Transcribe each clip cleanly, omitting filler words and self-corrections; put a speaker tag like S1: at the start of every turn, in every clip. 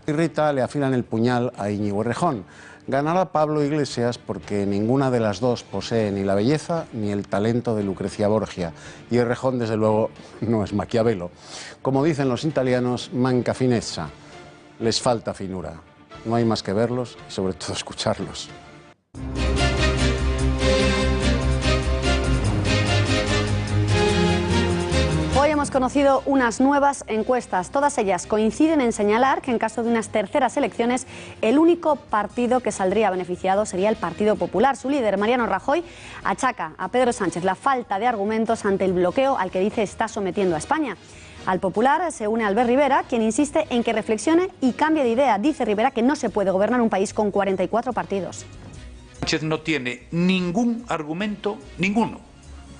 S1: Y Rita le afilan el puñal a Íñigo Errejón. Ganará Pablo Iglesias porque ninguna de las dos posee ni la belleza ni el talento de Lucrecia Borgia. Y Errejón, desde luego, no es Maquiavelo. Como dicen los italianos, manca finezza. Les falta finura. No hay más que verlos y sobre todo escucharlos.
S2: Hoy hemos conocido unas nuevas encuestas. Todas ellas coinciden en señalar que en caso de unas terceras elecciones, el único partido que saldría beneficiado sería el Partido Popular. Su líder, Mariano Rajoy, achaca a Pedro Sánchez la falta de argumentos ante el bloqueo al que dice está sometiendo a España. Al Popular se une Albert Rivera, quien insiste en que reflexione y cambie de idea. Dice Rivera que no se puede gobernar un país con 44 partidos.
S3: Sánchez no tiene ningún argumento, ninguno.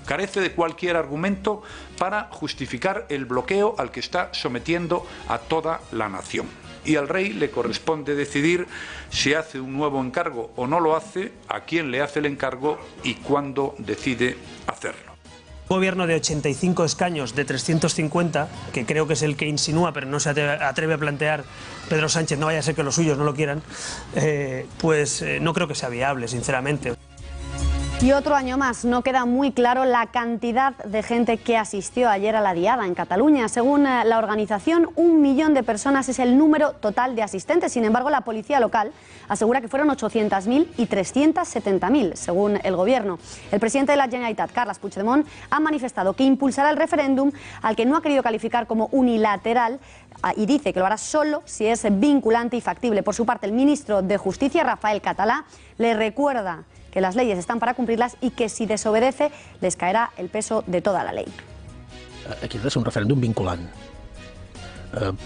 S3: Carece de cualquier argumento para justificar el bloqueo al que está sometiendo a toda la nación. Y al rey le corresponde decidir si hace un nuevo encargo o no lo hace, a quién le hace el encargo y cuándo decide hacerlo.
S4: Un gobierno de 85 escaños de 350, que creo que es el que insinúa, pero no se atreve a plantear Pedro Sánchez, no vaya a ser que los suyos no lo quieran, no creo que sea viable, sinceramente.
S2: Y otro año más, no queda muy claro la cantidad de gente que asistió ayer a la Diada en Cataluña. Según la organización, 1 millón de personas es el número total de asistentes. Sin embargo, la policía local asegura que fueron 800.000 y 370.000, según el gobierno. El presidente de la Generalitat, Carles Puigdemont, ha manifestado que impulsará el referéndum, al que no ha querido calificar como unilateral, y dice que lo hará solo si es vinculante y factible. Por su parte, el ministro de Justicia, Rafael Català, le recuerda que las leyes están para cumplirlas y que si desobedece les caerà el peso de tota la llei.
S5: Aquest ha de ser un referèndum vinculant,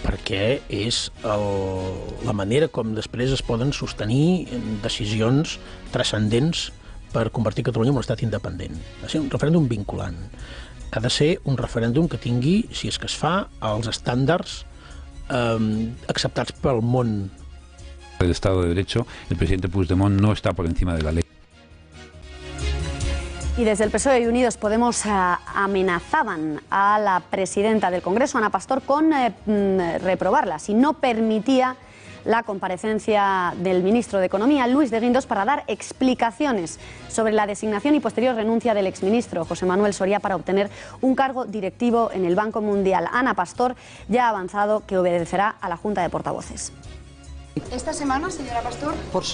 S5: perquè és la manera com després es poden sostenir decisions transcendents per convertir Catalunya en un estat independent. Ha de ser un referèndum vinculant. Ha de ser un referèndum que tingui, si és que es fa, els estàndards acceptats pel món.
S6: El Estado de Derecho, el presidente Puigdemont no está por encima de la ley.
S2: Y desde el PSOE y Unidos Podemos amenazaban a la presidenta del Congreso, Ana Pastor, con reprobarla si no permitía la comparecencia del ministro de Economía, Luis de Guindos, para dar explicaciones sobre la designación y posterior renuncia del exministro José Manuel Soria para obtener un cargo directivo en el Banco Mundial. Ana Pastor ya ha avanzado que obedecerá a la Junta de Portavoces.
S7: ¿Esta semana, señora Pastor?
S8: Por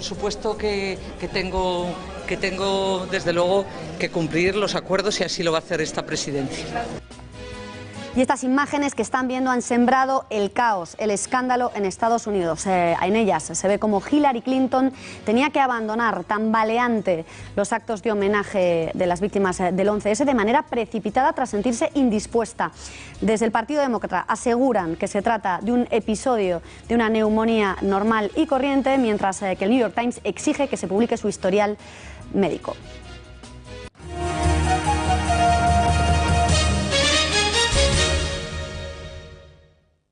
S8: supuesto que tengo desde luego que cumplir los acuerdos y así lo va a hacer esta presidencia.
S2: Y estas imágenes que están viendo han sembrado el caos, el escándalo en Estados Unidos. En ellas se ve como Hillary Clinton tenía que abandonar tambaleante los actos de homenaje de las víctimas del 11S de manera precipitada tras sentirse indispuesta. Desde el Partido Demócrata aseguran que se trata de un episodio de una neumonía normal y corriente, mientras que el New York Times exige que se publique su historial médico.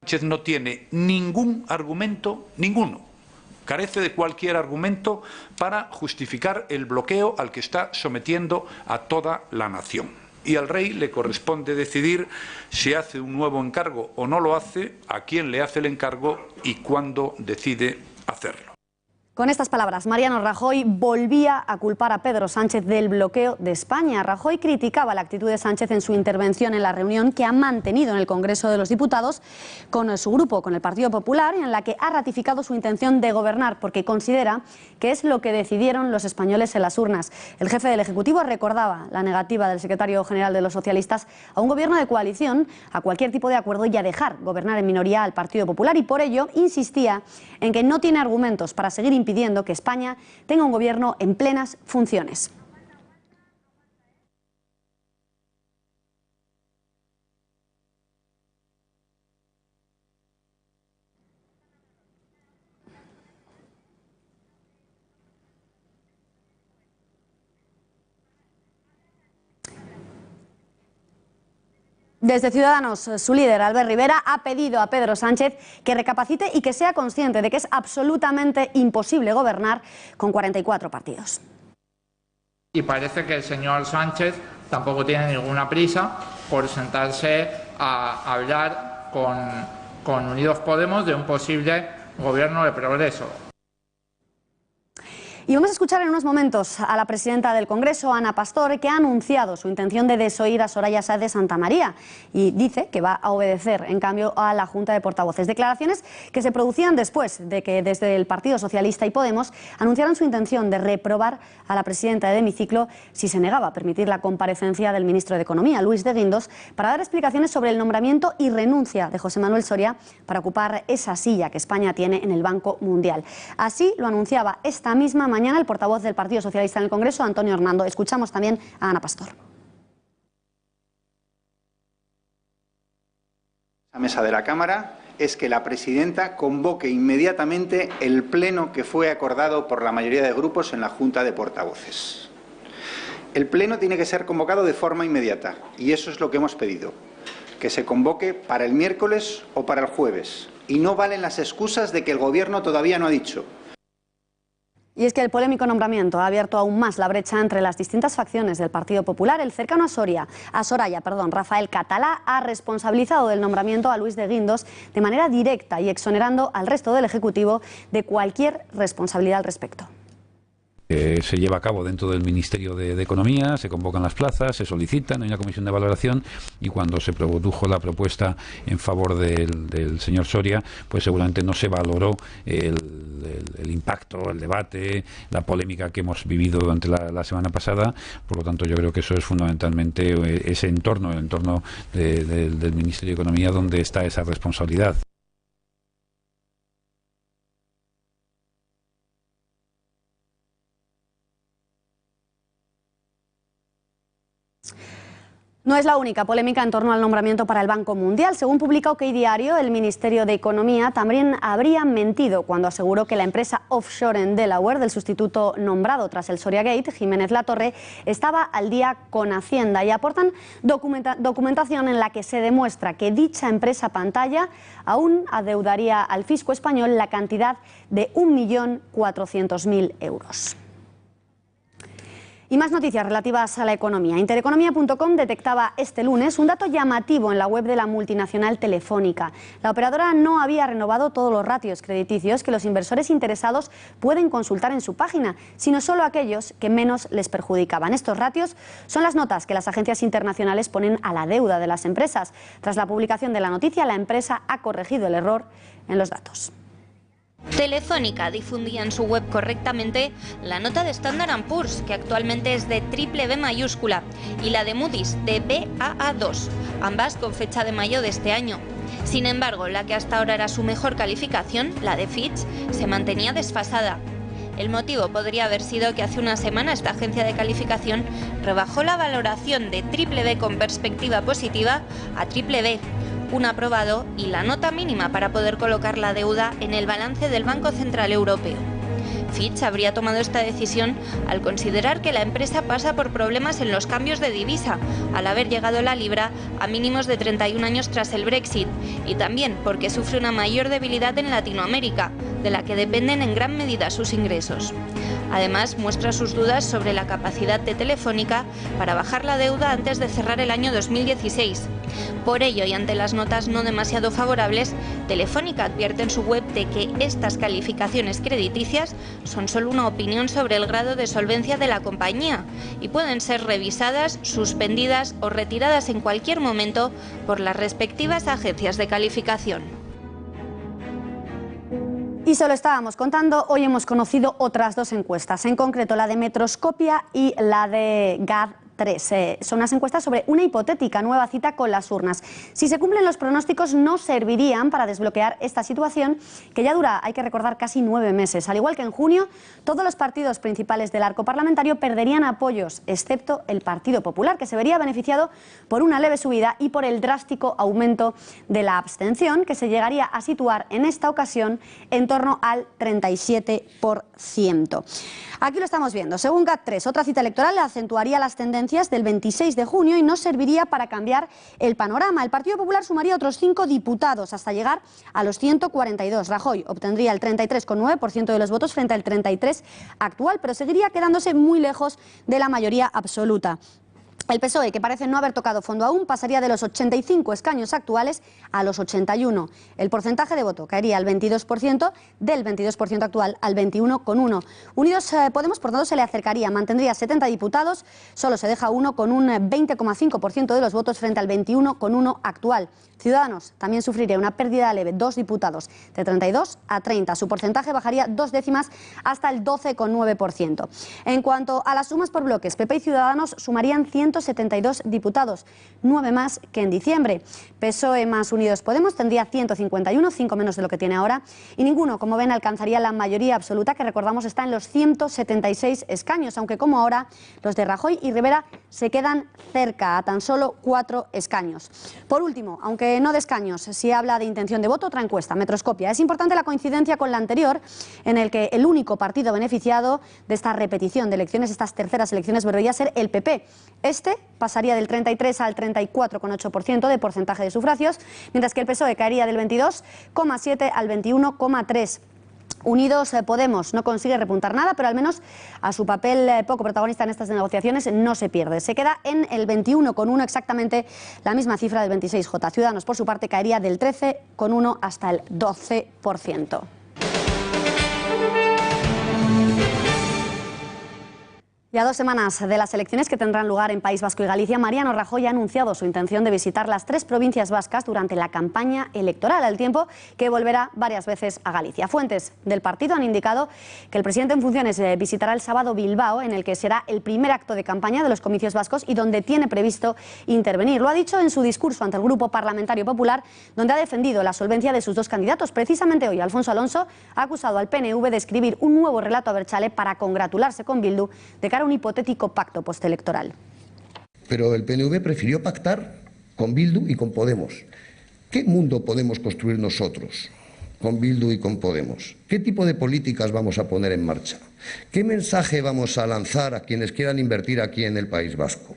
S3: Sánchez no tiene ningún argumento, ninguno. Carece de cualquier argumento para justificar el bloqueo al que está sometiendo a toda la nación. Y al rey le corresponde decidir si hace un nuevo encargo o no lo hace, a quién le hace el encargo y cuándo decide hacerlo.
S2: Con estas palabras, Mariano Rajoy volvía a culpar a Pedro Sánchez del bloqueo de España. Rajoy criticaba la actitud de Sánchez en su intervención en la reunión que ha mantenido en el Congreso de los Diputados con su grupo, con el Partido Popular, y en la que ha ratificado su intención de gobernar, porque considera que es lo que decidieron los españoles en las urnas. El jefe del Ejecutivo recordaba la negativa del secretario general de los socialistas a un gobierno de coalición, a cualquier tipo de acuerdo y a dejar gobernar en minoría al Partido Popular, y por ello insistía en que no tiene argumentos para seguir impidiendo que España tenga un gobierno en plenas funciones. Desde Ciudadanos, su líder, Albert Rivera, ha pedido a Pedro Sánchez que recapacite y que sea consciente de que es absolutamente imposible gobernar con 44 partidos.
S9: Y parece que el señor Sánchez tampoco tiene ninguna prisa por sentarse a hablar con Unidos Podemos de un posible gobierno de progreso.
S2: Y vamos a escuchar en unos momentos a la presidenta del Congreso, Ana Pastor, que ha anunciado su intención de desoír a Soraya Sáez de Santamaría y dice que va a obedecer, en cambio, a la Junta de Portavoces. Declaraciones que se producían después de que desde el Partido Socialista y Podemos anunciaran su intención de reprobar a la presidenta de hemiciclo si se negaba a permitir la comparecencia del ministro de Economía, Luis de Guindos, para dar explicaciones sobre el nombramiento y renuncia de José Manuel Soria para ocupar esa silla que España tiene en el Banco Mundial. Así lo anunciaba esta misma mañana el portavoz del Partido Socialista en el Congreso, Antonio Hernando. Escuchamos también a Ana Pastor.
S10: La mesa de la Cámara es que la presidenta convoque inmediatamente el pleno que fue acordado por la mayoría de grupos en la Junta de Portavoces. El pleno tiene que ser convocado de forma inmediata y eso es lo que hemos pedido, que se convoque para el miércoles o para el jueves. Y no valen las excusas de que el Gobierno todavía no ha dicho.
S2: Y es que el polémico nombramiento ha abierto aún más la brecha entre las distintas facciones del Partido Popular. El cercano a Soraya, Rafael Catalá, ha responsabilizado del nombramiento a Luis de Guindos de manera directa y exonerando al resto del Ejecutivo de cualquier responsabilidad al respecto.
S6: Se lleva a cabo dentro del Ministerio de Economía, se convocan las plazas, se solicitan, hay una comisión de valoración y cuando se produjo la propuesta en favor del señor Soria, pues seguramente no se valoró el impacto, el debate, la polémica que hemos vivido durante la semana pasada. Por lo tanto, yo creo que eso es fundamentalmente ese entorno, el entorno del Ministerio de Economía donde está esa responsabilidad.
S2: No es la única polémica en torno al nombramiento para el Banco Mundial. Según publica OK Diario, el Ministerio de Economía también habría mentido cuando aseguró que la empresa offshore en Delaware del sustituto nombrado tras el Soria Gate, Jiménez Latorre, estaba al día con Hacienda y aportan documentación en la que se demuestra que dicha empresa pantalla aún adeudaría al fisco español la cantidad de 1.400.000 euros. Y más noticias relativas a la economía. Intereconomía.com detectaba este lunes un dato llamativo en la web de la multinacional Telefónica. La operadora no había renovado todos los ratios crediticios que los inversores interesados pueden consultar en su página, sino solo aquellos que menos les perjudicaban. Estos ratios son las notas que las agencias internacionales ponen a la deuda de las empresas. Tras la publicación de la noticia, la empresa ha corregido el error en los datos.
S11: Telefónica difundía en su web correctamente la nota de Standard & Poor's, que actualmente es de triple B mayúscula, y la de Moody's de Baa2, ambas con fecha de mayo de este año. Sin embargo, la que hasta ahora era su mejor calificación, la de Fitch, se mantenía desfasada. El motivo podría haber sido que hace una semana esta agencia de calificación rebajó la valoración de triple B con perspectiva positiva a triple B, un aprobado y la nota mínima para poder colocar la deuda en el balance del Banco Central Europeo. Fitch habría tomado esta decisión al considerar que la empresa pasa por problemas en los cambios de divisa, al haber llegado la libra a mínimos de 31 años tras el Brexit, y también porque sufre una mayor debilidad en Latinoamérica, de la que dependen en gran medida sus ingresos. Además, muestra sus dudas sobre la capacidad de Telefónica para bajar la deuda antes de cerrar el año 2016. Por ello, y ante las notas no demasiado favorables, Telefónica advierte en su web de que estas calificaciones crediticias son solo una opinión sobre el grado de solvencia de la compañía y pueden ser revisadas, suspendidas o retiradas en cualquier momento por las respectivas agencias de calificación.
S2: Y se lo estábamos contando, hoy hemos conocido otras dos encuestas, en concreto la de Metroscopia y la de GAD3. Son unas encuestas sobre una hipotética nueva cita con las urnas. Si se cumplen los pronósticos, no servirían para desbloquear esta situación que ya dura, hay que recordar, casi 9 meses. Al igual que en junio, todos los partidos principales del arco parlamentario perderían apoyos, excepto el Partido Popular, que se vería beneficiado por una leve subida y por el drástico aumento de la abstención, que se llegaría a situar en esta ocasión en torno al 37%. Aquí lo estamos viendo. Según GAD3, otra cita electoral acentuaría las tendencias del 26 de junio y no serviría para cambiar el panorama. El Partido Popular sumaría otros 5 diputados hasta llegar a los 142. Rajoy obtendría el 33,9% de los votos frente al 33% actual, pero seguiría quedándose muy lejos de la mayoría absoluta. El PSOE, que parece no haber tocado fondo aún, pasaría de los 85 escaños actuales a los 81. El porcentaje de voto caería al 22%, del 22% actual al 21,1%. Unidos Podemos, por tanto, se le acercaría, mantendría 70 diputados, solo se deja uno con un 20,5% de los votos frente al 21,1% actual. Ciudadanos también sufriría una pérdida leve, 2 diputados, de 32 a 30. Su porcentaje bajaría 2 décimas hasta el 12,9%. En cuanto a las sumas por bloques, PP y Ciudadanos sumarían 172 diputados, 9 más que en diciembre. PSOE más Unidos Podemos tendría 151, 5 menos de lo que tiene ahora, y ninguno, como ven, alcanzaría la mayoría absoluta, que recordamos está en los 176 escaños, aunque como ahora los de Rajoy y Rivera se quedan cerca, a tan solo 4 escaños. Por último, aunque no de escaños, si habla de intención de voto, otra encuesta, Metroscopia. Es importante la coincidencia con la anterior, en el que el único partido beneficiado de esta repetición de elecciones, estas terceras elecciones, volvería a ser el PP. Este pasaría del 33 al 34,8% de porcentaje de sufragios, mientras que el PSOE caería del 22,7 al 21,3%. Unidos Podemos no consigue repuntar nada, pero al menos a su papel poco protagonista en estas negociaciones no se pierde. Se queda en el 21,1, exactamente la misma cifra del 26J. Ciudadanos, por su parte, caería del 13,1 hasta el 12%. Y a 2 semanas de las elecciones que tendrán lugar en País Vasco y Galicia, Mariano Rajoy ha anunciado su intención de visitar las 3 provincias vascas durante la campaña electoral, al tiempo que volverá varias veces a Galicia. Fuentes del partido han indicado que el presidente en funciones visitará el sábado Bilbao, en el que será el primer acto de campaña de los comicios vascos y donde tiene previsto intervenir. Lo ha dicho en su discurso ante el Grupo Parlamentario Popular, donde ha defendido la solvencia de sus 2 candidatos. Precisamente hoy, Alfonso Alonso ha acusado al PNV de escribir un nuevo relato abertzale para congratularse con Bildu de cara a un hipotético pacto postelectoral.
S12: Pero el PNV prefirió pactar con Bildu y con Podemos. ¿Qué mundo podemos construir nosotros con Bildu y con Podemos? ¿Qué tipo de políticas vamos a poner en marcha? ¿Qué mensaje vamos a lanzar a quienes quieran invertir aquí en el País Vasco?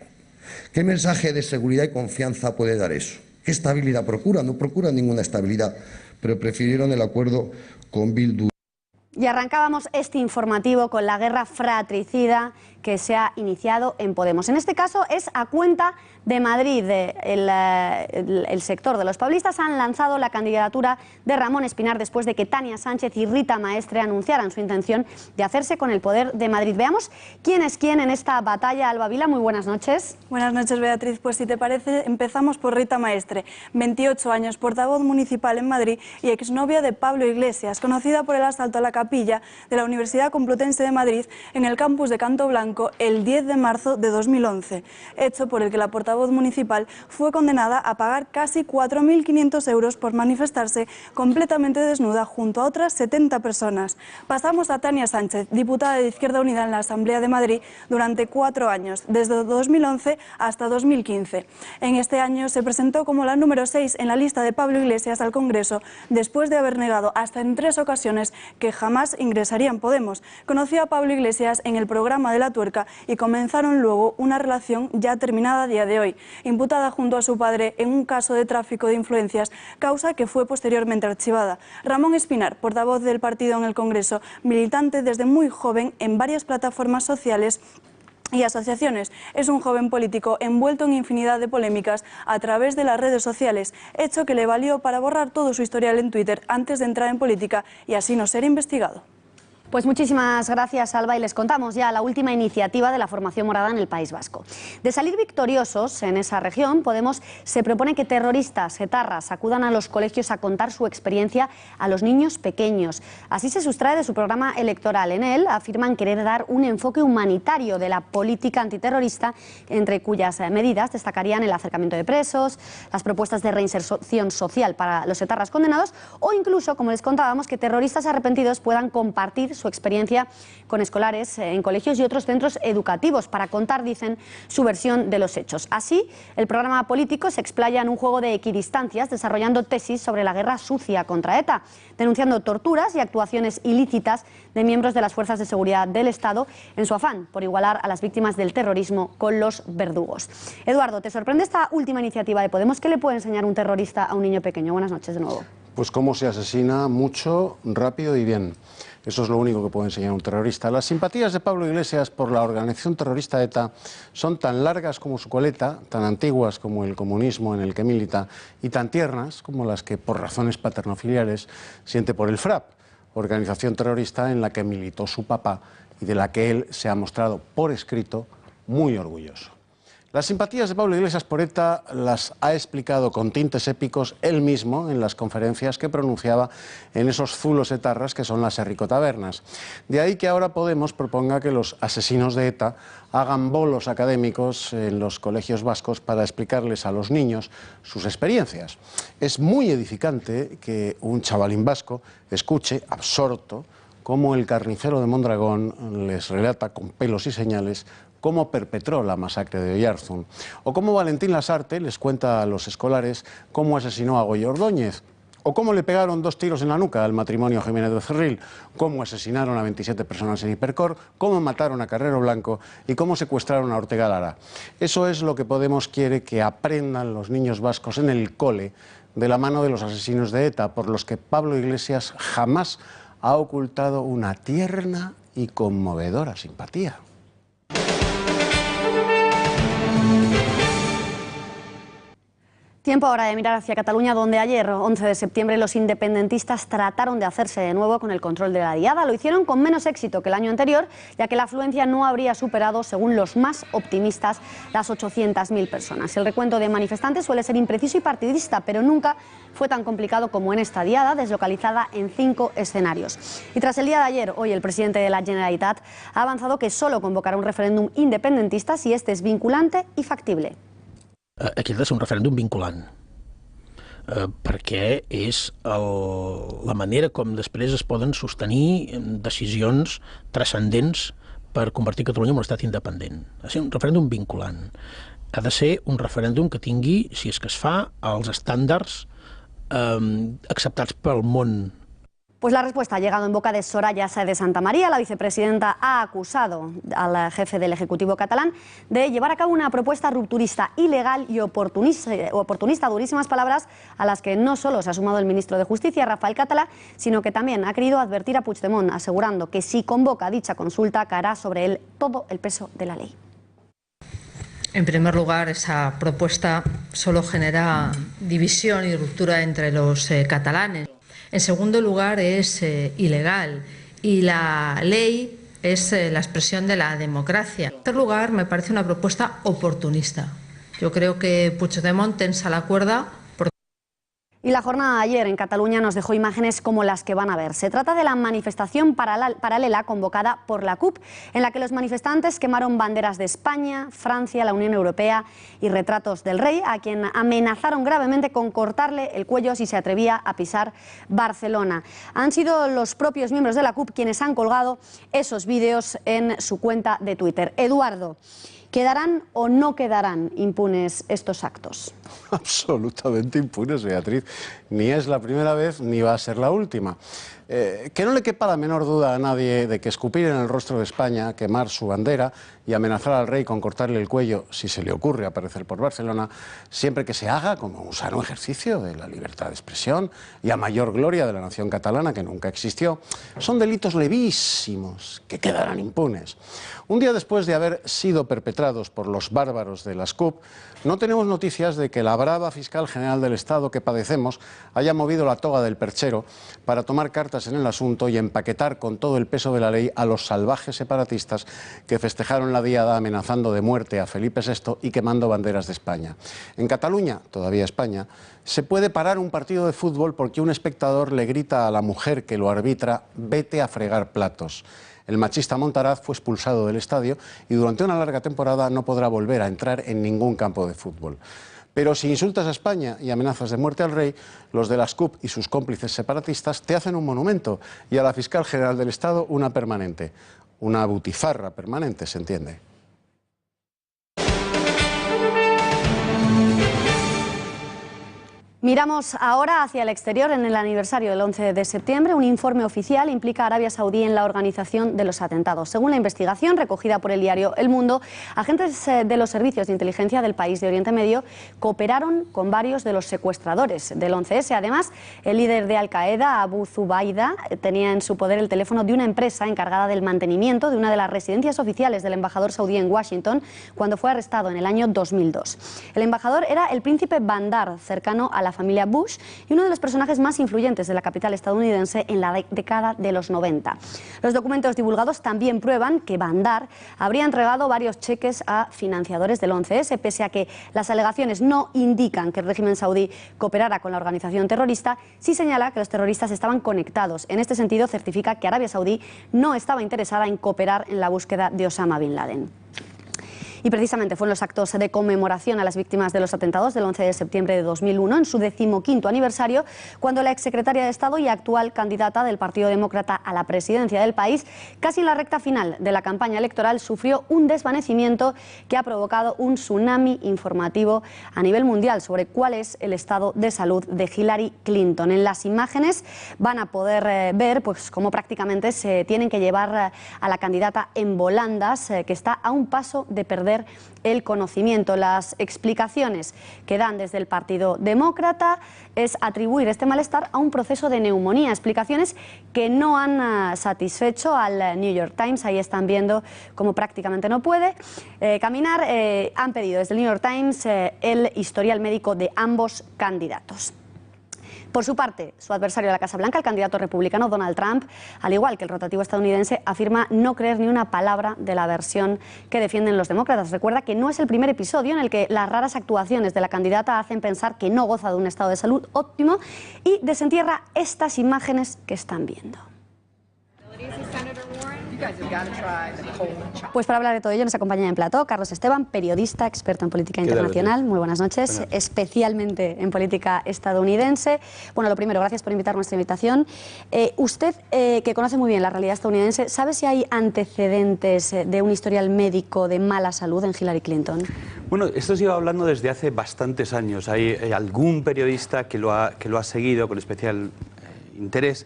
S12: ¿Qué mensaje de seguridad y confianza puede dar eso? ¿Qué estabilidad procura? No procura ninguna estabilidad, pero prefirieron el acuerdo con Bildu.
S2: Y arrancábamos este informativo con la guerra fratricida que se ha iniciado en Podemos. En este caso es a cuenta de Madrid. El sector de los paulistas han lanzado la candidatura de Ramón Espinar después de que Tania Sánchez y Rita Maestre anunciaran su intención de hacerse con el poder de Madrid. Veamos quién es quién en esta batalla. Alba Vila, muy buenas noches.
S13: Buenas noches, Beatriz. Pues si te parece, empezamos por Rita Maestre, 28 años, portavoz municipal en Madrid y exnovia de Pablo Iglesias, conocida por el asalto a la capilla de la Universidad Complutense de Madrid en el campus de Canto Blanco el 10 de marzo de 2011, hecho por el que la portavoz municipal fue condenada a pagar casi 4.500 euros por manifestarse completamente desnuda junto a otras 70 personas. Pasamos a Tania Sánchez, diputada de Izquierda Unida en la Asamblea de Madrid durante 4 años, desde 2011 hasta 2015. En este año se presentó como la número 6 en la lista de Pablo Iglesias al Congreso, después de haber negado hasta en 3 ocasiones que jamás ingresaría en Podemos. Conoció a Pablo Iglesias en el programa de La Tuerca y comenzaron luego una relación ya terminada a día de hoy. Imputada junto a su padre en un caso de tráfico de influencias, causa que fue posteriormente archivada. Ramón Espinar, portavoz del partido en el Congreso, militante desde muy joven en varias plataformas sociales y asociaciones. Es un joven político envuelto en infinidad de polémicas a través de las redes sociales, hecho que le valió para borrar todo su historial en Twitter antes de entrar en política y así no ser investigado.
S2: Pues muchísimas gracias, Alba, y les contamos ya la última iniciativa de la formación morada en el País Vasco. De salir victoriosos en esa región, Podemos se propone que terroristas etarras acudan a los colegios a contar su experiencia a los niños pequeños. Así se sustrae de su programa electoral. En él afirman querer dar un enfoque humanitario de la política antiterrorista, entre cuyas medidas destacarían el acercamiento de presos, las propuestas de reinserción social para los etarras condenados o incluso, como les contábamos, que terroristas arrepentidos puedan compartir su experiencia con escolares en colegios y otros centros educativos para contar, dicen, su versión de los hechos. Así, el programa político se explaya en un juego de equidistancias, desarrollando tesis sobre la guerra sucia contra ETA, denunciando torturas y actuaciones ilícitas de miembros de las fuerzas de seguridad del Estado en su afán por igualar a las víctimas del terrorismo con los verdugos. Eduardo, ¿te sorprende esta última iniciativa de Podemos? ¿Qué le puede enseñar un terrorista a un niño pequeño? Buenas noches de nuevo.
S1: Pues cómo se asesina mucho, rápido y bien. Eso es lo único que puede enseñar un terrorista. Las simpatías de Pablo Iglesias por la organización terrorista ETA son tan largas como su coleta, tan antiguas como el comunismo en el que milita y tan tiernas como las que, por razones paternofiliares, siente por el FRAP, organización terrorista en la que militó su papá y de la que él se ha mostrado por escrito muy orgulloso. Las simpatías de Pablo Iglesias por ETA las ha explicado con tintes épicos él mismo en las conferencias que pronunciaba en esos zulos etarras que son las herricotabernas. De ahí que ahora Podemos proponga que los asesinos de ETA hagan bolos académicos en los colegios vascos para explicarles a los niños sus experiencias. Es muy edificante que un chavalín vasco escuche, absorto, cómo el carnicero de Mondragón les relata con pelos y señales cómo perpetró la masacre de Oyarzún, o cómo Valentín Lasarte les cuenta a los escolares cómo asesinó a Goyo Ordóñez, o cómo le pegaron 2 tiros en la nuca al matrimonio Jiménez Becerril, cómo asesinaron a 27 personas en Hipercor, cómo mataron a Carrero Blanco y cómo secuestraron a Ortega Lara. Eso es lo que Podemos quiere que aprendan los niños vascos en el cole de la mano de los asesinos de ETA, por los que Pablo Iglesias jamás ha ocultado una tierna y conmovedora simpatía.
S2: Tiempo ahora de mirar hacia Cataluña, donde ayer, 11 de septiembre, los independentistas trataron de hacerse de nuevo con el control de la Diada. Lo hicieron con menos éxito que el año anterior, ya que la afluencia no habría superado, según los más optimistas, las 800.000 personas. El recuento de manifestantes suele ser impreciso y partidista, pero nunca fue tan complicado como en esta Diada, deslocalizada en 5 escenarios. Y tras el día de ayer, hoy el presidente de la Generalitat ha avanzado que solo convocará un referéndum independentista si este es vinculante y factible.
S5: Aquest és un referèndum vinculant, perquè és la manera com després es poden sostenir decisions transcendents per convertir Catalunya en un estat independent. Ha de ser un referèndum vinculant. Ha de ser un referèndum que tingui, si és que es fa, els estàndards acceptats pel món.
S2: Pues la respuesta ha llegado en boca de Soraya Sáez de Santamaría. La vicepresidenta ha acusado al jefe del Ejecutivo catalán de llevar a cabo una propuesta rupturista, ilegal y oportunista, durísimas palabras a las que no solo se ha sumado el ministro de Justicia, Rafael Català, sino que también ha querido advertir a Puigdemont, asegurando que si convoca dicha consulta caerá sobre él todo el peso de la ley.
S14: En primer lugar, esa propuesta solo genera división y ruptura entre los catalanes. En segundo lugar, es ilegal y la ley es la expresión de la democracia. En tercer lugar, me parece una propuesta oportunista. Yo creo que Puigdemont tensa la cuerda.
S2: Y la jornada de ayer en Cataluña nos dejó imágenes como las que van a ver. Se trata de la manifestación paralela convocada por la CUP, en la que los manifestantes quemaron banderas de España, Francia, la Unión Europea y retratos del rey, a quien amenazaron gravemente con cortarle el cuello si se atrevía a pisar Barcelona. Han sido los propios miembros de la CUP quienes han colgado esos vídeos en su cuenta de Twitter. Eduardo, ¿quedarán o no quedarán impunes estos actos?
S1: Absolutamente impunes, Beatriz. Ni es la primera vez ni va a ser la última. Que no le quepa la menor duda a nadie de que escupir en el rostro de España, quemar su bandera y amenazar al rey con cortarle el cuello si se le ocurre aparecer por Barcelona, siempre que se haga como un sano ejercicio de la libertad de expresión y a mayor gloria de la nación catalana que nunca existió, son delitos levísimos que quedarán impunes. Un día después de haber sido perpetrados por los bárbaros de las CUP, no tenemos noticias de que la brava fiscal general del Estado que padecemos haya movido la toga del perchero para tomar cartas en el asunto y empaquetar con todo el peso de la ley a los salvajes separatistas que festejaron la diada amenazando de muerte a Felipe VI y quemando banderas de España. En Cataluña, todavía España, se puede parar un partido de fútbol porque un espectador le grita a la mujer que lo arbitra: vete a fregar platos. El machista Montaraz fue expulsado del estadio y durante una larga temporada no podrá volver a entrar en ningún campo de fútbol. Pero si insultas a España y amenazas de muerte al rey, los de las CUP y sus cómplices separatistas te hacen un monumento y a la fiscal general del Estado una permanente. Una butifarra permanente, ¿se entiende?
S2: Miramos ahora hacia el exterior. En el aniversario del 11 de septiembre, un informe oficial implica a Arabia Saudí en la organización de los atentados. Según la investigación recogida por el diario El Mundo, agentes de los servicios de inteligencia del país de Oriente Medio cooperaron con varios de los secuestradores del 11S. Además, el líder de Al-Qaeda, Abu Zubaydah, tenía en su poder el teléfono de una empresa encargada del mantenimiento de una de las residencias oficiales del embajador saudí en Washington cuando fue arrestado en el año 2002. El embajador era el príncipe Bandar, cercano a la familia Bush y uno de los personajes más influyentes de la capital estadounidense en la década de los 90. Los documentos divulgados también prueban que Bandar habría entregado varios cheques a financiadores del 11S, pese a que las alegaciones no indican que el régimen saudí cooperara con la organización terrorista. Sí señala que los terroristas estaban conectados. En este sentido, certifica que Arabia Saudí no estaba interesada en cooperar en la búsqueda de Osama Bin Laden. Y precisamente fue en los actos de conmemoración a las víctimas de los atentados del 11 de septiembre de 2001, en su 15º aniversario, cuando la exsecretaria de Estado y actual candidata del Partido Demócrata a la presidencia del país, casi en la recta final de la campaña electoral, sufrió un desvanecimiento que ha provocado un tsunami informativo a nivel mundial sobre cuál es el estado de salud de Hillary Clinton. En las imágenes van a poder ver pues, cómo prácticamente se tienen que llevar a la candidata en volandas, que está a un paso de perder el conocimiento. Las explicaciones que dan desde el Partido Demócrata es atribuir este malestar a un proceso de neumonía, explicaciones que no han satisfecho al New York Times. Ahí están viendo cómo prácticamente no puede caminar. Han pedido desde el New York Times el historial médico de ambos candidatos. Por su parte, su adversario de la Casa Blanca, el candidato republicano Donald Trump, al igual que el rotativo estadounidense, afirma no creer ni una palabra de la versión que defienden los demócratas. Recuerda que no es el primer episodio en el que las raras actuaciones de la candidata hacen pensar que no goza de un estado de salud óptimo y desentierra estas imágenes que están viendo. Pues para hablar de todo ello nos acompaña en plató Carlos Esteban, periodista, experto en política internacional. Muy buenas noches, especialmente en política estadounidense. Bueno, lo primero, gracias por invitar nuestra invitación. Usted, que conoce muy bien la realidad estadounidense, ¿sabe si hay antecedentes de un historial médico de mala salud en Hillary Clinton?
S15: Bueno, esto se lleva hablando desde hace bastantes años. Hay algún periodista que lo ha seguido con especial interés.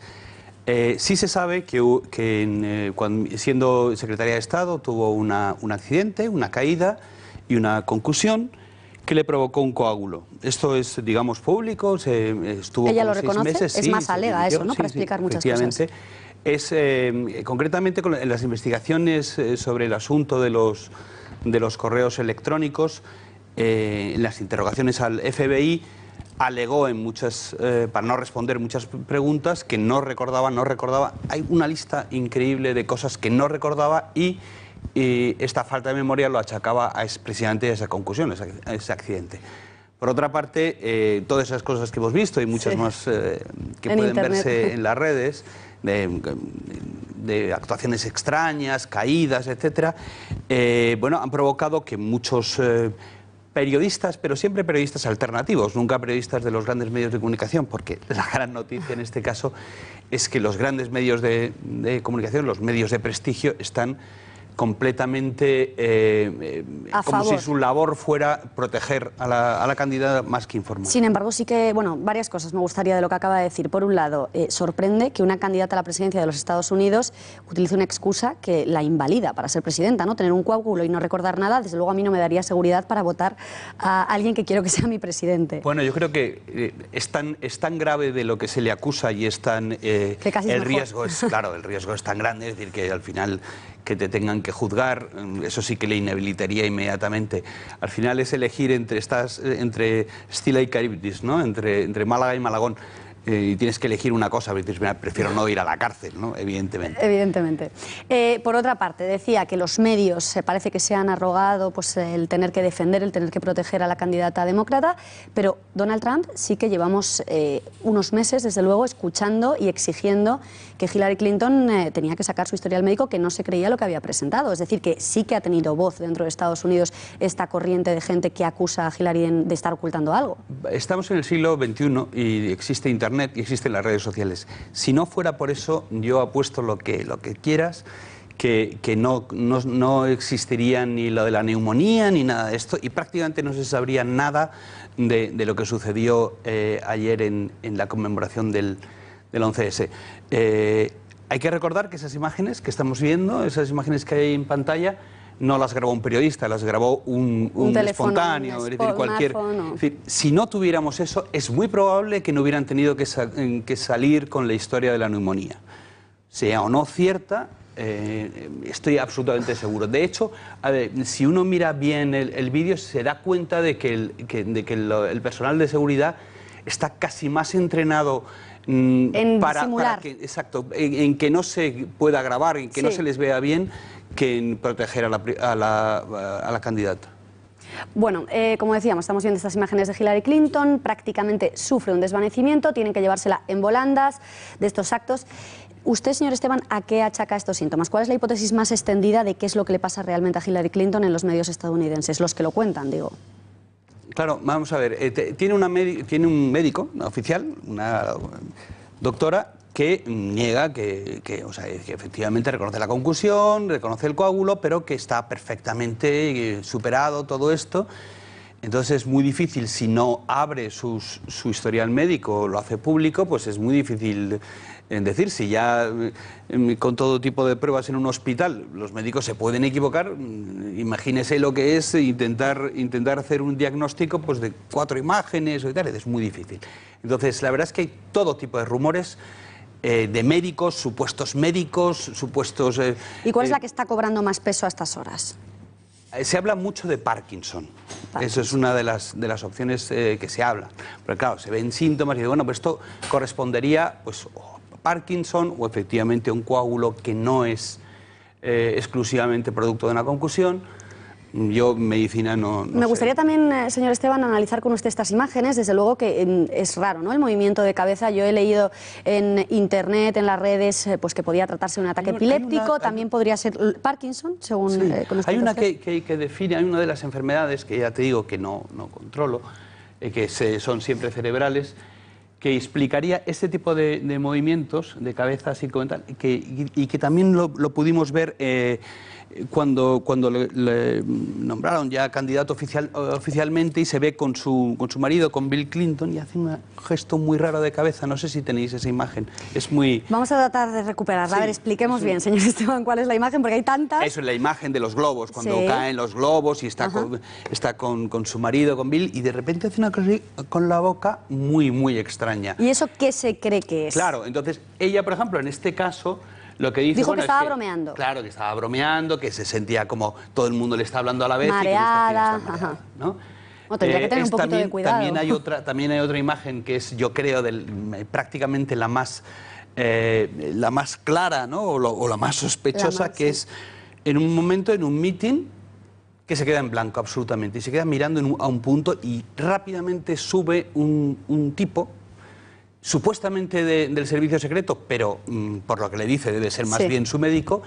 S15: Sí se sabe que siendo secretaria de Estado tuvo un accidente, una caída y una concusión que le provocó un coágulo. Esto es, digamos, público, estuvo
S2: ¿Ella
S15: como
S2: lo reconoce?
S15: 6 meses.
S2: Es más, alega eso, ¿no? Para explicar muchas cosas.
S15: Concretamente, en las investigaciones sobre el asunto de los correos electrónicos, en las interrogaciones al FBI, alegó para no responder muchas preguntas que no recordaba. Hay una lista increíble de cosas que no recordaba y esta falta de memoria lo achacaba precisamente a esa concusión, a ese accidente. Por otra parte, todas esas cosas que hemos visto y muchas más que pueden Internet verse en las redes, de actuaciones extrañas, caídas, etc., bueno, han provocado que muchos periodistas, pero siempre periodistas alternativos, nunca periodistas de los grandes medios de comunicación, porque la gran noticia en este caso es que los grandes medios de comunicación, los medios de prestigio, están completamente como si su labor fuera proteger a la candidata más que informar.
S2: Sin embargo, sí que, bueno, varias cosas me gustaría de lo que acaba de decir. Por un lado, sorprende que una candidata a la presidencia de los Estados Unidos utilice una excusa que la invalida para ser presidenta, ¿no? Tener un coágulo y no recordar nada, desde luego a mí no me daría seguridad para votar a alguien que quiero que sea mi presidente.
S15: Bueno, yo creo que es tan grave de lo que se le acusa y es tan... el riesgo es, claro, el riesgo es tan grande, es decir, que al final que te tengan que juzgar, eso sí que le inhabilitaría inmediatamente. Al final es elegir entre Stila y Caribdis, ¿no? Entre Málaga y Malagón. Y tienes que elegir una cosa, prefiero no ir a la cárcel, ¿no? Evidentemente.
S2: Evidentemente. Por otra parte, decía que los medios parece que se han arrogado pues, el tener que defender, el tener que proteger a la candidata demócrata, pero Donald Trump sí que llevamos unos meses, desde luego, escuchando y exigiendo que Hillary Clinton tenía que sacar su historial médico, que no se creía lo que había presentado. Es decir, que sí que ha tenido voz dentro de Estados Unidos esta corriente de gente que acusa a Hillary de estar ocultando algo.
S15: Estamos en el siglo XXI y existe Internet y existen las redes sociales. Si no fuera por eso, yo apuesto lo que quieras, que no existiría ni lo de la neumonía ni nada de esto, y prácticamente no se sabría nada de lo que sucedió ayer en la conmemoración del 11S. Hay que recordar que esas imágenes que estamos viendo, esas imágenes que hay en pantalla, no las grabó un periodista, las grabó un espontáneo, es decir, cualquier... Es decir, si no tuviéramos eso, es muy probable que no hubieran tenido que salir con la historia de la neumonía. Sea o no cierta, estoy absolutamente seguro. De hecho, a ver, si uno mira bien el vídeo, se da cuenta de que el personal de seguridad está casi más entrenado para que, exacto, en que no se pueda grabar, en que no se les vea bien, que en proteger a la candidata.
S2: Bueno, como decíamos, estamos viendo estas imágenes de Hillary Clinton, prácticamente sufre un desvanecimiento, tienen que llevársela en volandas de estos actos. Usted, señor Esteban, ¿a qué achaca estos síntomas? ¿Cuál es la hipótesis más extendida de qué es lo que le pasa realmente a Hillary Clinton en los medios estadounidenses? Los que lo cuentan, digo.
S15: Claro, vamos a ver, tiene un médico, una oficial, una doctora, que niega que efectivamente reconoce la concusión, reconoce el coágulo, pero que está perfectamente superado todo esto. Entonces es muy difícil, si no abre su historial médico, lo hace público, pues es muy difícil decir. Si ya con todo tipo de pruebas en un hospital los médicos se pueden equivocar, imagínese lo que es intentar hacer un diagnóstico pues de 4 imágenes o tal, es muy difícil. Entonces la verdad es que hay todo tipo de rumores de médicos, supuestos médicos, supuestos...
S2: ¿Y cuál es la que está cobrando más peso a estas horas?
S15: Se habla mucho de Parkinson. Eso es una de las opciones que se habla. Pero claro, se ven síntomas y digo, bueno, pues esto correspondería pues, a Parkinson o efectivamente a un coágulo que no es exclusivamente producto de una concusión. Yo, medicina, no
S2: Me gustaría también, señor Esteban, analizar con usted estas imágenes. Desde luego que es raro, ¿no?, el movimiento de cabeza. Yo he leído en internet, en las redes, pues que podía tratarse de un ataque epiléptico, también podría ser Parkinson, según...
S15: Sí. Hay una que define, hay una de las enfermedades que ya te digo que no controlo, que son siempre cerebrales, que explicaría este tipo de movimientos de cabeza así como tal, y que también lo pudimos ver cuando le nombraron ya candidato oficialmente, y se ve con su marido, con Bill Clinton, y hace un gesto muy raro de cabeza. No sé si tenéis esa imagen. Es muy...
S2: Vamos a tratar de recuperarla. Sí, a ver, expliquemos bien, señor Esteban, cuál es la imagen, porque hay tantas.
S15: Eso es la imagen de los globos, cuando caen los globos y está con su marido, con Bill, y de repente hace una cosa con la boca muy extraña.
S2: ¿Y eso qué se cree que es?
S15: Claro, entonces ella, por ejemplo, en este caso... Lo que dice,
S2: dijo que estaba bromeando.
S15: Claro, que estaba bromeando, que se sentía como todo el mundo le está hablando a la vez.
S2: Mareada.
S15: Y que mareada, ¿no?
S2: O tendría que tener un poquito de cuidado.
S15: También hay otra imagen que es, yo creo, prácticamente la más clara, ¿no? o la más sospechosa, que es en un momento, en un meeting, que se queda en blanco absolutamente. Y se queda mirando a un punto y rápidamente sube un tipo, supuestamente del servicio secreto, pero por lo que le dice debe ser más bien su médico,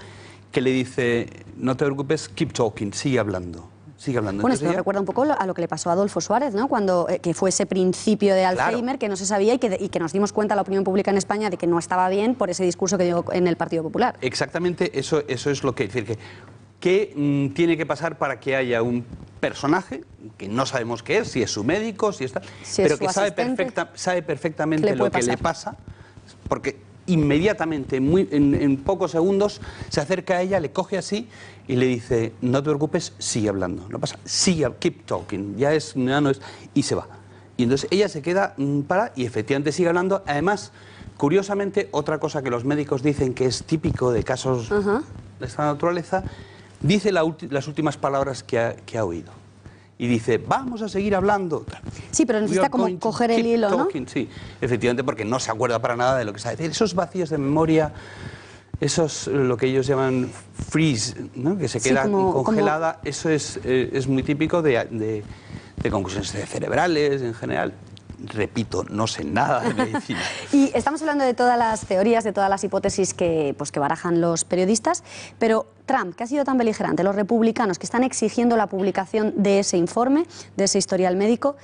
S15: que le dice, no te preocupes, keep talking, sigue hablando. Bueno,
S2: entonces, esto recuerda un poco a lo que le pasó a Adolfo Suárez, ¿no? Cuando que fue ese principio de Alzheimer, que no se sabía y que nos dimos cuenta, la opinión pública en España, de que no estaba bien por ese discurso que dio en el Partido Popular.
S15: Exactamente, eso es lo que decir, que tiene que pasar para que haya un personaje que no sabemos qué es, si es su médico, pero que sabe perfectamente lo que le pasa, porque inmediatamente, en pocos segundos, se acerca a ella, le coge así y le dice, no te preocupes, sigue hablando, no pasa, keep talking, y se va. Y entonces ella se queda parada y efectivamente sigue hablando. Además, curiosamente, otra cosa que los médicos dicen que es típico de casos de esta naturaleza, dice las últimas palabras que ha oído. Y dice, vamos a seguir hablando.
S2: Sí, pero necesita como coger el hilo, ¿no?
S15: Sí, efectivamente, porque no se acuerda para nada de lo que está diciendo. Esos vacíos de memoria, esos lo que ellos llaman freeze, ¿no? Que se queda congelada, eso es muy típico de concusiones cerebrales en general. Repito, no sé nada de medicina.
S2: Y estamos hablando de todas las teorías, de todas las hipótesis que barajan los periodistas, pero Trump, que ha sido tan beligerante, los republicanos que están exigiendo la publicación de ese informe, de ese historial médico,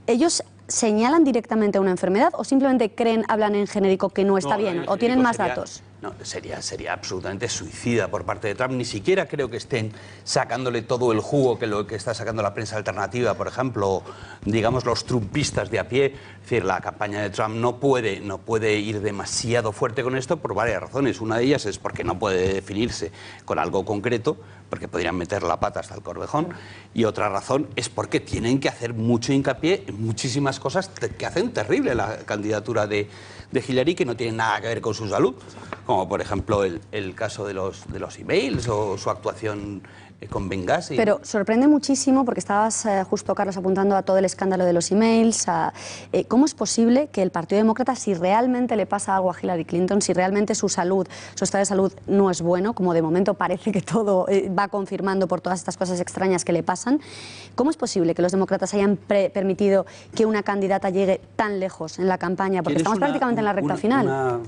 S2: ¿ellos señalan directamente una enfermedad o simplemente hablan en genérico que no está bien, o tienen más datos?
S15: No, sería absolutamente suicida por parte de Trump. Ni siquiera creo que estén sacándole todo el jugo que está sacando la prensa alternativa, por ejemplo, digamos los trumpistas de a pie. Es decir, la campaña de Trump no puede ir demasiado fuerte con esto por varias razones. Una de ellas es porque no puede definirse con algo concreto, porque podrían meter la pata hasta el corvejón, y otra razón es porque tienen que hacer mucho hincapié en muchísimas cosas que hacen terrible la candidatura de Hillary, que no tienen nada que ver con su salud, como por ejemplo el caso de los emails o su actuación con Benghazi.
S2: Pero sorprende muchísimo, porque estabas justo, Carlos, apuntando a todo el escándalo de los emails. ¿Cómo es posible que el Partido Demócrata, si realmente le pasa algo a Hillary Clinton, si realmente su estado de salud no es bueno, como de momento parece que todo va confirmando por todas estas cosas extrañas que le pasan, ¿cómo es posible que los demócratas hayan permitido que una candidata llegue tan lejos en la campaña? Porque estamos prácticamente en la recta final.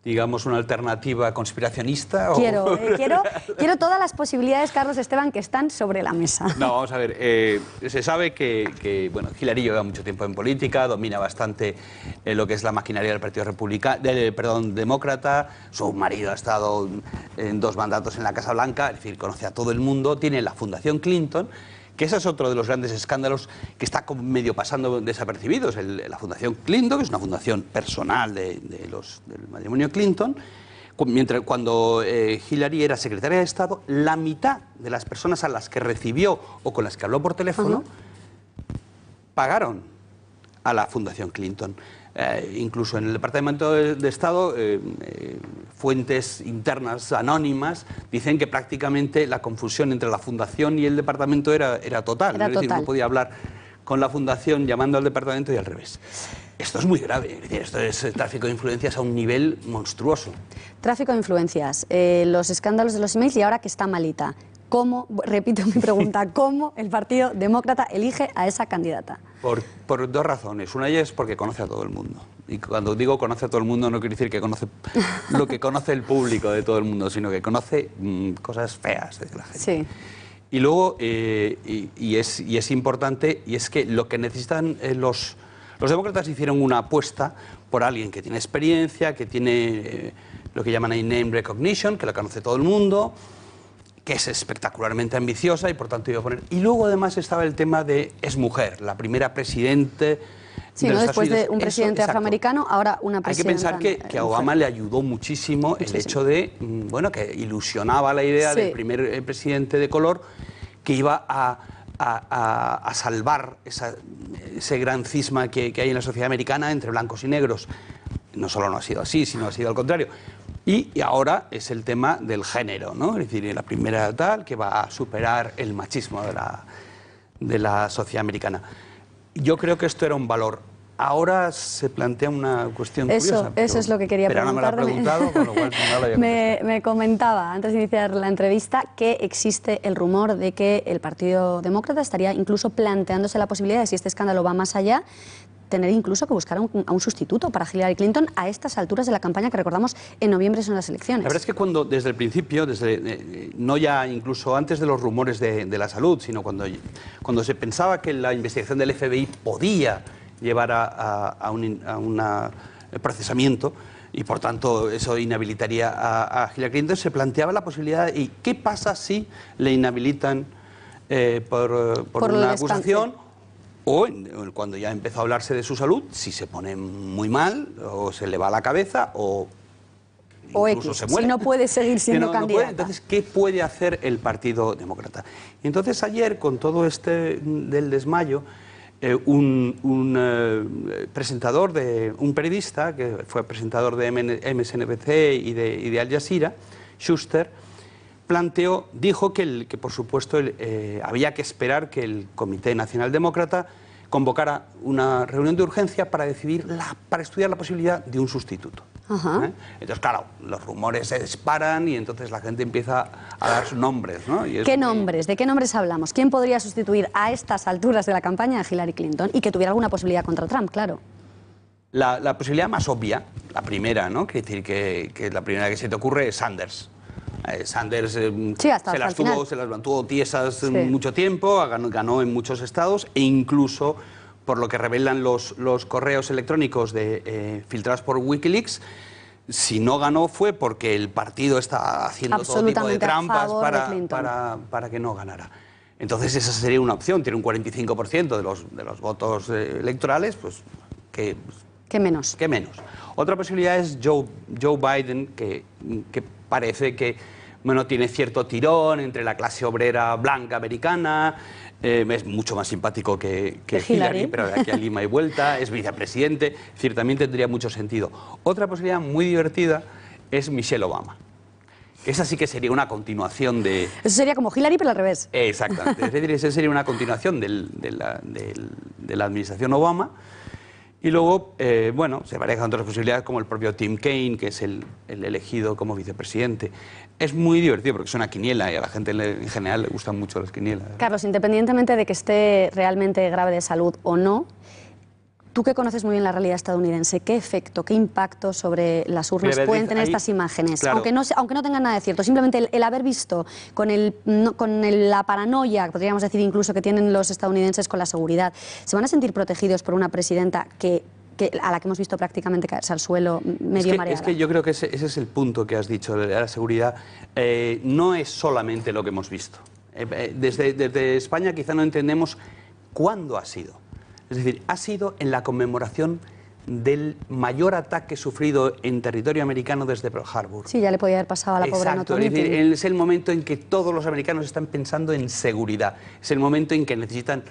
S15: Digamos, una alternativa conspiracionista.
S2: Quiero todas las posibilidades, Carlos Esteban, que están sobre la mesa.
S15: No, vamos a ver, se sabe que bueno, Hillary lleva mucho tiempo en política, domina bastante lo que es la maquinaria del Partido Demócrata, su marido ha estado en 2 mandatos en la Casa Blanca, es decir, conoce a todo el mundo, tiene la Fundación Clinton, que ese es otro de los grandes escándalos que está medio pasando desapercibidos. La Fundación Clinton, que es una fundación personal del matrimonio Clinton, cuando Hillary era secretaria de Estado, la mitad de las personas a las que recibió o con las que habló por teléfono pagaron a la Fundación Clinton. Incluso en el Departamento de Estado, fuentes internas anónimas dicen que prácticamente la confusión entre la Fundación y el Departamento era total. Es decir, no podía hablar con la Fundación llamando al Departamento y al revés. Esto es muy grave, es decir, esto es tráfico de influencias a un nivel monstruoso. Tráfico de influencias,
S2: los escándalos de los emails y ahora que está malita. ¿Cómo, repito mi pregunta, cómo el Partido Demócrata elige a esa candidata?
S15: Por 2 razones. Una de ellas es porque conoce a todo el mundo. Y cuando digo conoce a todo el mundo no quiere decir que conoce lo que conoce el público de todo el mundo, sino que conoce cosas feas de la gente.
S2: Sí.
S15: Y luego, y es importante, y es que lo que necesitan los demócratas hicieron una apuesta por alguien que tiene experiencia, que tiene lo que llaman ahí name recognition, que la conoce todo el mundo, que es espectacularmente ambiciosa y por tanto iba a poner... Y luego además estaba el tema de es mujer, la primera presidente...
S2: Sí, ¿no? Después de un presidente afroamericano, ahora una presidenta...
S15: Hay que pensar que a Obama le ayudó muchísimo el hecho de, bueno, que ilusionaba la idea del primer presidente de color que iba a salvar ese gran cisma que hay en la sociedad americana entre blancos y negros. No solo no ha sido así, sino ha sido al contrario. Y ahora es el tema del género, ¿no? Es decir, la primera tal que va a superar el machismo de la sociedad americana. Yo creo que esto era un valor. Ahora se plantea una cuestión curiosa.
S2: Eso es lo que quería preguntar.
S15: Pero no me lo ha preguntado, con lo cual no lo había contestado.
S2: Me comentaba, antes de iniciar la entrevista, que existe el rumor de que el Partido Demócrata estaría incluso planteándose la posibilidad de, si este escándalo va más allá, tener incluso que buscar a un sustituto para Hillary Clinton a estas alturas de la campaña, que recordamos en noviembre son las elecciones.
S15: La verdad es que cuando desde el principio, no ya incluso antes de los rumores de la salud, sino cuando se pensaba que la investigación del FBI podía llevar a un procesamiento y por tanto eso inhabilitaría a Hillary Clinton, se planteaba la posibilidad de ¿qué pasa si le inhabilitan por una acusación? O cuando ya empezó a hablarse de su salud, si se pone muy mal, o se le va la cabeza, o
S2: X,
S15: se muere.
S2: Si no puede seguir siendo candidata.
S15: Entonces, ¿qué puede hacer el Partido Demócrata? Y entonces ayer, con todo del desmayo, un presentador, un periodista, que fue presentador de MSNBC y de Al Jazeera, Schuster, dijo que por supuesto había que esperar que el Comité Nacional Demócrata convocara una reunión de urgencia para estudiar la posibilidad de un sustituto. Entonces, claro, los rumores se disparan y entonces la gente empieza a dar sus nombres, ¿no?
S2: ¿Qué nombres? ¿De qué nombres hablamos? ¿Quién podría sustituir a estas alturas de la campaña a Hillary Clinton y que tuviera alguna posibilidad contra Trump, claro?
S15: La posibilidad más obvia, la primera, ¿no? Quiere decir que la primera que se te ocurre es Sanders. Sanders se las mantuvo tiesas mucho tiempo, ganó en muchos estados e incluso, por lo que revelan los correos electrónicos filtrados por Wikileaks, si no ganó fue porque el partido está haciendo todo tipo de trampas para que no ganara. Entonces esa sería una opción, tiene un 45% de los votos electorales, pues ¿qué menos? Otra posibilidad es Joe Biden, que parece que tiene cierto tirón entre la clase obrera blanca americana, es mucho más simpático que Hillary, pero de aquí a Lima y vuelta, es vicepresidente, es decir, también tendría mucho sentido. Otra posibilidad muy divertida es Michelle Obama. Esa sí que sería una continuación de...
S2: Eso sería como Hillary, pero al revés.
S15: Exactamente, es decir, esa sería una continuación de la administración Obama. Y luego, bueno, se manejan otras posibilidades como el propio Tim Kaine, que es el elegido como vicepresidente. Es muy divertido porque es una quiniela y a la gente en general le gustan mucho las quinielas.
S2: Carlos, independientemente de que esté realmente grave de salud o no, tú que conoces muy bien la realidad estadounidense, ¿qué efecto, qué impacto sobre las urnas pueden tener estas imágenes? Claro. Aunque no tengan nada de cierto, simplemente el haber visto con la paranoia, podríamos decir incluso, que tienen los estadounidenses con la seguridad, ¿se van a sentir protegidos por una presidenta a la que hemos visto prácticamente caerse al suelo medio mareada?
S15: Es que yo creo que ese es el punto que has dicho, de la seguridad. No es solamente lo que hemos visto. Desde España quizá no entendemos cuándo ha sido. Es decir, ha sido en la conmemoración del mayor ataque sufrido en territorio americano desde Pearl Harbor.
S2: Sí, ya le podía haber pasado a la pobre
S15: Exacto, es decir, es el momento en que todos los americanos están pensando en seguridad. Es el momento en que necesitan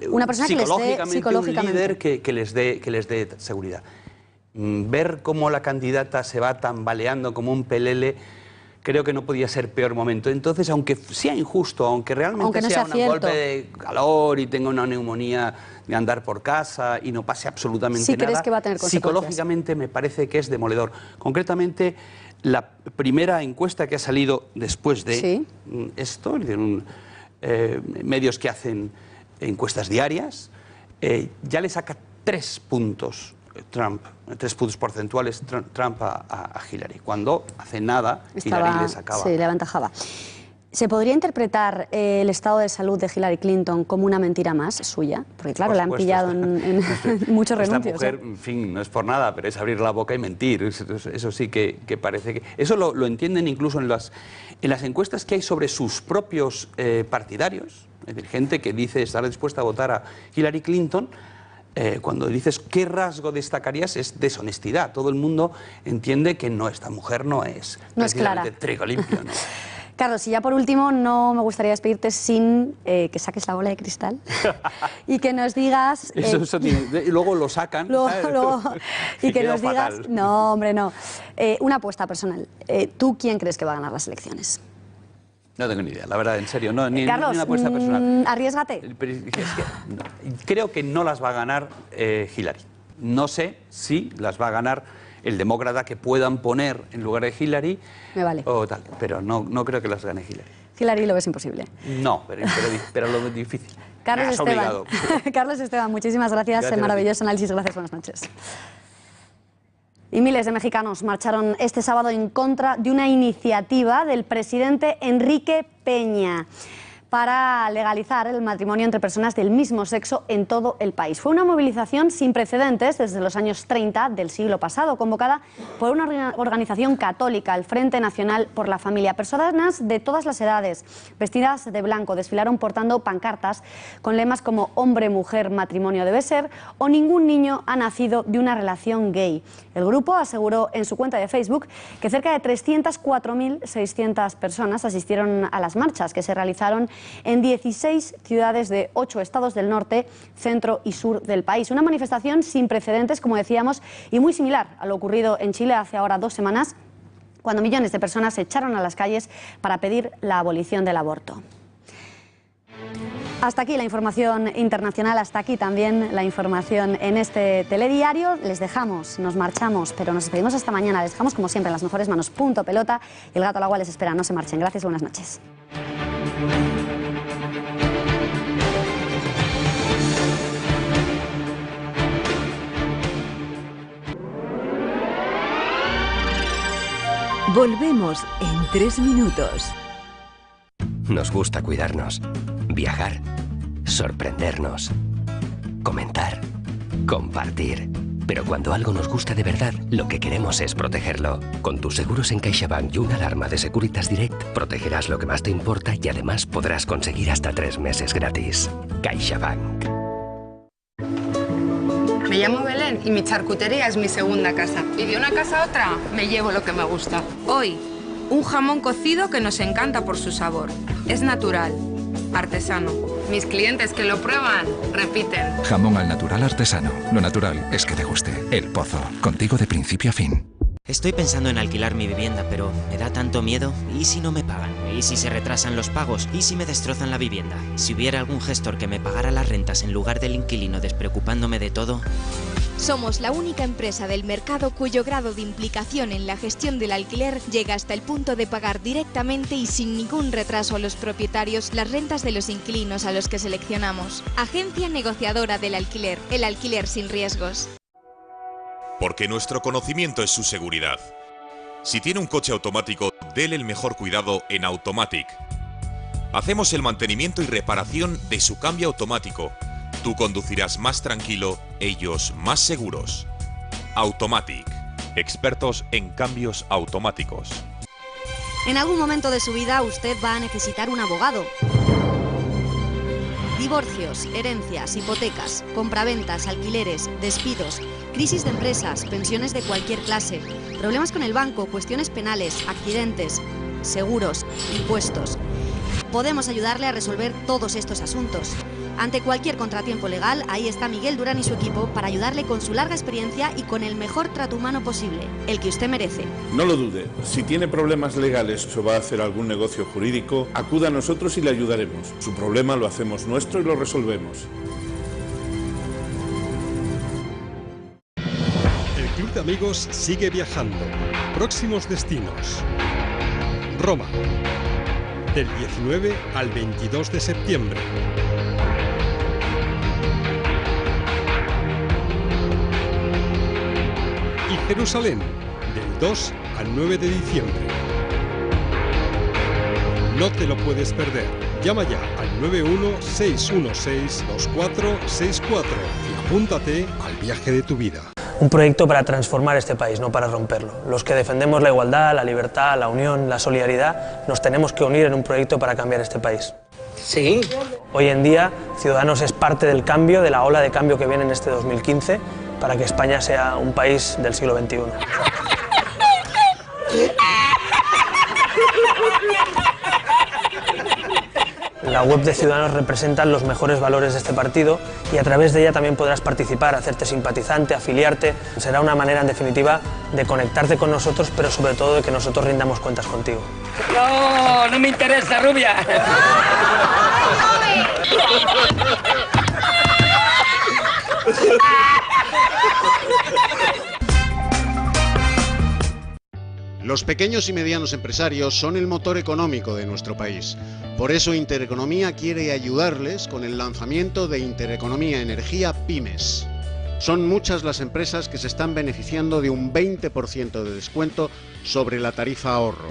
S2: una persona psicológicamente
S15: un líder que les dé seguridad. Ver cómo la candidata se va tambaleando como un pelele, creo que no podía ser peor momento. Entonces, aunque sea injusto, aunque realmente sea un golpe de calor y tenga una neumonía de andar por casa y no pase absolutamente nada,
S2: ¿crees que va a tener consecuencias?
S15: Psicológicamente me parece que es demoledor. Concretamente, la primera encuesta que ha salido después de esto, medios que hacen encuestas diarias, ya le saca 3 puntos Trump, 3 puntos porcentuales Trump a Hillary, cuando hace nada Hillary le sacaba.
S2: Sí, le aventajaba. ¿Se podría interpretar el estado de salud de Hillary Clinton como una mentira más suya? Porque claro, la han pillado en muchos renuncios.
S15: Esta mujer, en fin, no es por nada, pero es abrir la boca y mentir. Eso sí que parece que... Eso lo entienden incluso en las encuestas que hay sobre sus propios partidarios. Es decir, gente que dice estar dispuesta a votar a Hillary Clinton. Cuando dices qué rasgo destacarías, es deshonestidad. Todo el mundo entiende que esta mujer no es
S2: clara.
S15: Trigo limpio, ¿no?
S2: Carlos, y ya por último, no me gustaría despedirte sin que saques la bola de cristal y que nos digas...
S15: y luego lo sacan.
S2: Y que nos digas... Fatal. No, hombre, no. Una apuesta personal. ¿Tú quién crees que va a ganar las elecciones?
S15: No tengo ni idea, la verdad, en serio.
S2: Carlos,
S15: ni una apuesta personal.
S2: Arriésgate.
S15: Creo que no las va a ganar Hillary. No sé si las va a ganar el demócrata que puedan poner en lugar de Hillary.
S2: Me vale.
S15: O tal, pero no creo que las gane Hillary.
S2: Hillary lo ves imposible.
S15: No, pero lo es difícil.
S2: Carlos Esteban, muchísimas gracias. Maravilloso análisis. Gracias, buenas noches. Y miles de mexicanos marcharon este sábado en contra de una iniciativa del presidente Enrique Peña para legalizar el matrimonio entre personas del mismo sexo en todo el país. Fue una movilización sin precedentes desde los años 30 del siglo pasado, convocada por una organización católica, el Frente Nacional por la Familia. Personas de todas las edades, vestidas de blanco, desfilaron portando pancartas con lemas como hombre, mujer, matrimonio debe ser o ningún niño ha nacido de una relación gay. El grupo aseguró en su cuenta de Facebook que cerca de 304.600 personas asistieron a las marchas que se realizaron en 16 ciudades de 8 estados del norte, centro y sur del país. Una manifestación sin precedentes, como decíamos, y muy similar a lo ocurrido en Chile hace ahora 2 semanas, cuando millones de personas se echaron a las calles para pedir la abolición del aborto. Hasta aquí la información internacional, hasta aquí también la información en este telediario. Les dejamos, nos marchamos, pero nos despedimos hasta mañana. Les dejamos como siempre en las mejores manos, punto pelota, y el gato al agua les espera. No se marchen. Gracias, buenas noches.
S16: Volvemos en 3 minutos.
S17: Nos gusta cuidarnos, viajar, sorprendernos, comentar, compartir. Pero cuando algo nos gusta de verdad, lo que queremos es protegerlo. Con tus seguros en CaixaBank y una alarma de Securitas Direct, protegerás lo que más te importa y además podrás conseguir hasta 3 meses gratis. CaixaBank.
S18: Me llamo Belén y mi charcutería es mi segunda casa. Y de una casa a otra me llevo lo que me gusta. Hoy, un jamón cocido que nos encanta por su sabor. Es natural, artesano. Mis clientes que lo prueban, repiten.
S19: Jamón al natural artesano. Lo natural es que te guste. El Pozo. Contigo de principio a fin.
S20: Estoy pensando en alquilar mi vivienda, pero me da tanto miedo. ¿Y si no me pagan? ¿Y si se retrasan los pagos? ¿Y si me destrozan la vivienda? Si hubiera algún gestor que me pagara las rentas en lugar del inquilino despreocupándome de todo...
S21: Somos la única empresa del mercado cuyo grado de implicación en la gestión del alquiler llega hasta el punto de pagar directamente y sin ningún retraso a los propietarios las rentas de los inquilinos a los que seleccionamos. Agencia negociadora del alquiler, el alquiler sin riesgos.
S22: Porque nuestro conocimiento es su seguridad. Si tiene un coche automático, déle el mejor cuidado en Automatic. Hacemos el mantenimiento y reparación de su cambio automático. Tú conducirás más tranquilo, ellos más seguros. Automatic, expertos en cambios automáticos.
S2: En algún momento de su vida usted va a necesitar un abogado. Divorcios, herencias, hipotecas, compraventas, alquileres, despidos, crisis de empresas, pensiones de cualquier clase, problemas con el banco, cuestiones penales, accidentes, seguros, impuestos. Podemos ayudarle a resolver todos estos asuntos. Ante cualquier contratiempo legal, ahí está Miguel Durán y su equipo para ayudarle con su larga experiencia y con el mejor trato humano posible, el que usted merece.
S23: No lo dude, si tiene problemas legales o va a hacer algún negocio jurídico, acuda a nosotros y le ayudaremos. Su problema lo hacemos nuestro y lo resolvemos.
S24: El Club de Amigos sigue viajando. Próximos destinos: Roma, del 19 al 22 de septiembre. Y Jerusalén, del 2 al 9 de diciembre. No te lo puedes perder. Llama ya al 916162464 y apúntate al viaje de tu vida.
S4: Un proyecto para transformar este país, no para romperlo. Los que defendemos la igualdad, la libertad, la unión, la solidaridad, nos tenemos que unir en un proyecto para cambiar este país.
S25: Sí.
S4: Hoy en día, Ciudadanos es parte del cambio, de la ola de cambio que viene en este 2015, para que España sea un país del siglo XXI. La web de Ciudadanos representa los mejores valores de este partido y a través de ella también podrás participar, hacerte simpatizante, afiliarte. Será una manera, en definitiva, de conectarte con nosotros, pero sobre todo de que nosotros rindamos cuentas contigo.
S25: No, no me interesa, rubia.
S1: Los pequeños y medianos empresarios son el motor económico de nuestro país. Por eso Intereconomía quiere ayudarles con el lanzamiento de Intereconomía Energía Pymes. Son muchas las empresas que se están beneficiando de un 20% de descuento sobre la tarifa ahorro.